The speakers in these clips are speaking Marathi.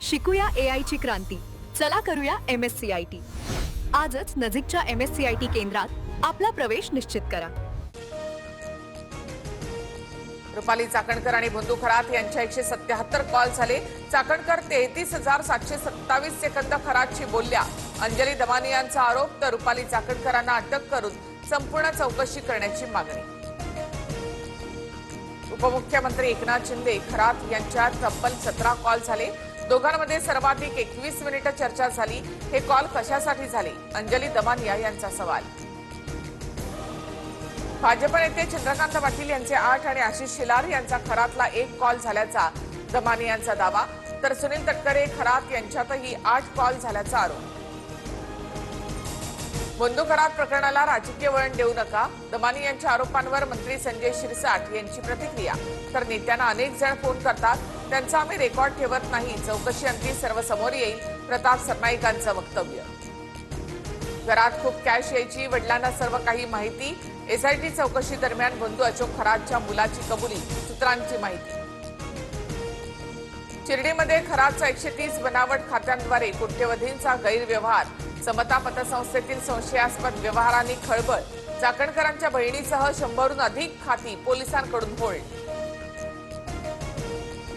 शिकूया AI ची क्रांती. चला करूया MSCIT. आजच नजीकच्या MSCIT केंद्रात आपला प्रवेश निश्चित करा. रुपाली चाकणकर आणि बंधू खरात यांच्या 177 कॉल झाले. चाकणकर 33,727 सेकंद खरातशी बोलल्या. अंजली दमानियांचा आरोप, तर रुपाली चाकणकरांना अटक करून संपूर्ण चौकशी करण्याची मागणी. उपमुख्यमंत्री एकनाथ शिंदे खरात यांच्यात तब्बल 17 कॉल झाले. दोघांमध्ये सर्वाधिक 21 मिनिटं चर्चा झाली. हे कॉल कशासाठी झाले? अंजली दमानिया यांचा सवाल. भाजप नेते चंद्रकांत पाटील यांचे 8 आणि आशिष शेलार यांचा खरातला 1 कॉल झाल्याचा दमानियांचा दावा, तर सुनील तटकरे खरात यांच्यातही 8 कॉल झाल्याचा आरोप. बंधू खरात प्रकरणाला राजकीय वळण देऊ नका, दमानी यांच्या आरोपांवर मंत्री संजय शिरसाट यांची प्रतिक्रिया. तर नेत्यांना अनेक जण फोन करतात, त्यांचा आम्ही रेकॉर्ड ठेवत नाही, चौकशी अंती सर्व समोर येईल, प्रताप सरनाईकांचं वक्तव्य. घरात खूप कॅश यायची, वडिलांना सर्व काही माहिती. एसआयटी चौकशी दरम्यान बंधू अशोक खरातच्या मुलाची कबुली, सूत्रांची माहिती. चिरडीमध्ये खरातचा 130 बनावट खात्यांद्वारे कोट्यवधींचा गैरव्यवहार. समता पतसंस्थेतील संशयास्पद व्यवहारांनी खळबळ. चाकणकरांच्या बहिणीसह 100हून अधिक खाती पोलिसांकडून होल्ड.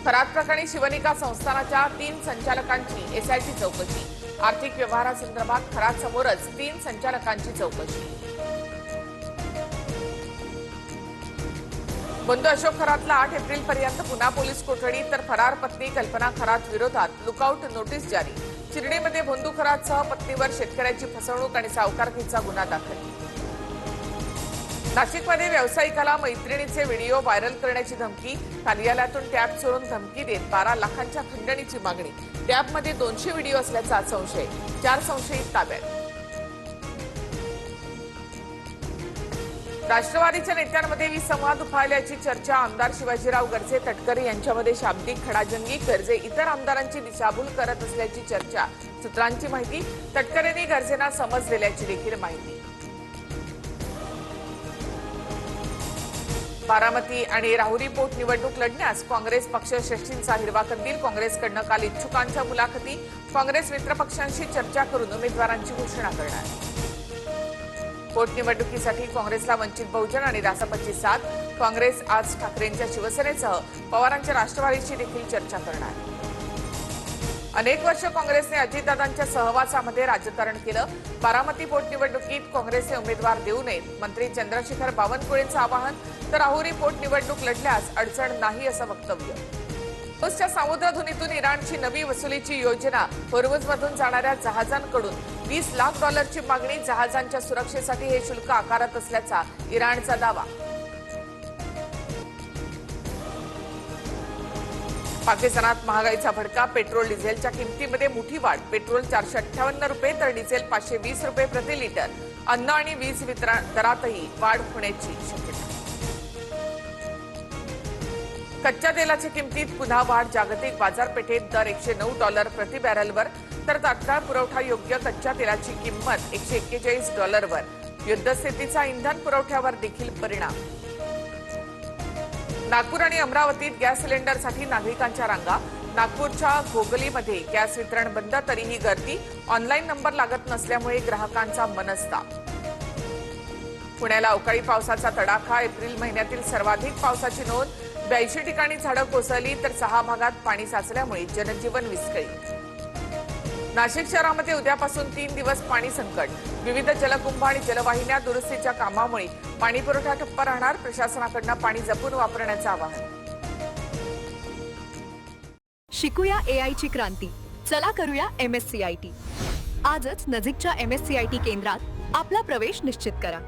खरात प्रकरणी शिवनिका संस्थानाच्या 3 संचालकांची एसआयटी चौकशी. आर्थिक व्यवहारासंदर्भात खरात समोरच 3 संचालकांची चौकशी. बंधू अशोक खरातला 8 एप्रिलपर्यंत पुन्हा पोलीस कोठडी, तर फरार पत्नी कल्पना खरात विरोधात लुकआउट नोटीस जारी. चिरडीमध्ये बंधू खरातसह पत्नीवर शेतकऱ्याची फसवणूक आणि सावकारकीचा गुन्हा दाखल. नाशिकमध्ये व्यावसायिकाला मैत्रिणीचे व्हिडिओ व्हायरल करण्याची धमकी. कार्यालयातून टॅब चोरून धमकी देत 12 लाखांच्या खंडणीची मागणी. टॅबमध्ये 200 व्हिडिओ असल्याचा संशय. 4 संशयित ताब्यात. राष्ट्रवादीच्या नेत्यांमध्ये विसंवाद उफाळल्याची चर्चा. आमदार शिवाजीराव गर्जे तटकरे यांच्यामध्ये शाब्दिक खडाजंगी. गर्जे इतर आमदारांची दिशाभूल करत असल्याची चर्चा, सूत्रांची माहिती. तटकरेंनी गर्जेंना समज दिल्याची देखील माहिती. बारामती आणि राहुरी पोटनिवडणूक लढण्यास काँग्रेस पक्षश्रेष्ठींचा हिरवा कंदील. काँग्रेसकडनं काल इच्छुकांच्या मुलाखती. काँग्रेस मित्रपक्षांशी चर्चा करून उमेदवारांची घोषणा करणार. पोटनिवडणुकीसाठी काँग्रेसला वंचित बहुजन आणि रासपची साथ. काँग्रेस आज ठाकरेंच्या शिवसेनेसह पवारांच्या राष्ट्रवादीशी देखील चर्चा करणार. अनेक वर्ष काँग्रेसने अजितदादांच्या सहवासामध्ये राजकारण केलं. बारामती पोटनिवडणुकीत काँग्रेसने उमेदवार देऊ नयेत, मंत्री चंद्रशेखर बावनकुळेंचं आवाहन. तर राहुरी पोटनिवडणूक लढल्यास अडचण नाही असं वक्तव्य. होर्मुझच्या सामुद्रधुनीतून इराणची नवी वसुलीची योजना. होर्मुझमधून जाणाऱ्या जहाजांकडून $20 लाख मागणी. जहाजांच्या सुरक्षेसाठी हे शुल्क आकारत असल्याचा इराणचा दावा. पाकिस्तानात महागाईचा भडका. पेट्रोल डिझेलच्या किमतीमध्ये मोठी वाढ. पेट्रोल 458 रुपये तर डिझेल 520 रुपये प्रति लिटर. अन्न आणि वीज वितरण दरातही वाढ होण्याची शक्यता. कच्च्या तेलाच्या किमतीत पुन्हा वाढ. जागतिक बाजारपेठेत दर $109 प्रति बॅरलवर, तर तात्काळ पुरवठा योग्य कच्च्या तेलाची किंमत $141 युद्धस्थितीचा इंधन पुरवठ्यावर देखील परिणाम. नागपूर आणि अमरावतीत गॅस सिलेंडरसाठी नागरिकांच्या रांगा. नागपूरच्या घोगलीमध्ये गॅस वितरण बंद, तरीही गर्दी. ऑनलाईन नंबर लागत नसल्यामुळे ग्राहकांचा मनस्ताप. पुण्याला अवकाळी पावसाचा तडाखा. एप्रिल महिन्यातील सर्वाधिक पावसाची नोंद. 82 ठिकाणी झाडं कोसळली, तर 6 भागात पाणी साचल्यामुळे जनजीवन विस्कळीत. नाशिक शहरामध्ये उद्यापासून 3 दिवस पाणी संकट. विविध जलकुंभ आणि जलवाहिन्या दुरुस्तीच्या कामामुळे पाणी पुरवठा ठप्प राहणार. प्रशासनाकडून पाणी जपून वापरण्याचं आवाहन. शिकूया AI ची क्रांती. चला करूया MSCIT. आजच नजीकच्या MSCIT केंद्रात आपला प्रवेश निश्चित करा.